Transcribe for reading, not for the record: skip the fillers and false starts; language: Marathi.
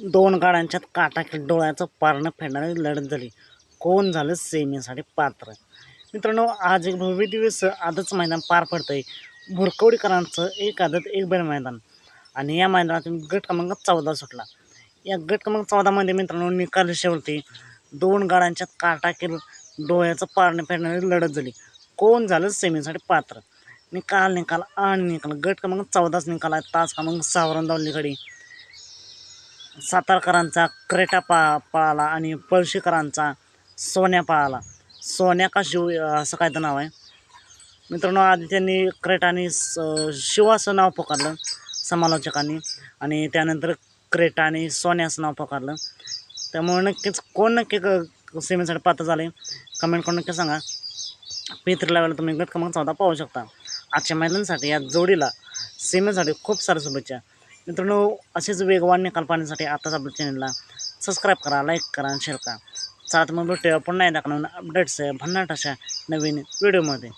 दोन गाड्यांच्यात काटाकी डोळ्याचं पारणं फेडणारी लढत झाली. कोण झालं सेमीसाठी पात्र? मित्रांनो, आज एक भव्य दिवस आदतचं मैदान पार पडतंय. भुरकवडीकरांचं एक आदत एक बैल मैदान आणि या मैदानातून गट क्रमांक 14 सुटला. या गट क्रमांक 14 मध्ये मित्रांनो निकाल रेषेवरती दोन गाड्यांच्यात काटाकी डोळ्याचं पारणं फेडणारी लढत झाली. कोण झालं सेमीसाठी पात्र? निकाल आणि निकाल. गट क्रमांक 14च निकाल आहे. तास क्रमांक 6 धावली गाडी. सातारकरांचा क्रेटा पळाला आणि पळशीकरांचा सोन्या पळाला. सोन्या का शिव असं काय तर नाव आहे मित्रांनो. आधी त्यांनी क्रेटा आणि शिव असं नाव पुकारलं समालोचकांनी आणि त्यानंतर क्रेटा आणि सोन्या असं नाव पुकारलं. त्यामुळे नक्कीच कोण नक्की सेमीसाठी पात्र झाले कमेंट करून नक्की सांगा. P3 लेवलला तुम्ही गट क्रमांक 14 पाहू शकता. आजच्या मैदानासाठी या जोडीला सेमीसाठी खूप साऱ्या शुभेच्छा. मित्रांनो, असेच वेगवान निकाल पाहण्यासाठी आताच आपल्या चॅनलला सबस्क्राईब करा, लाईक करा आणि शेअर करा. चला तर मग भेटूया पुन्हा एकदा नवीन अपडेट्स भन्नाट अशा नवीन व्हिडिओमध्ये.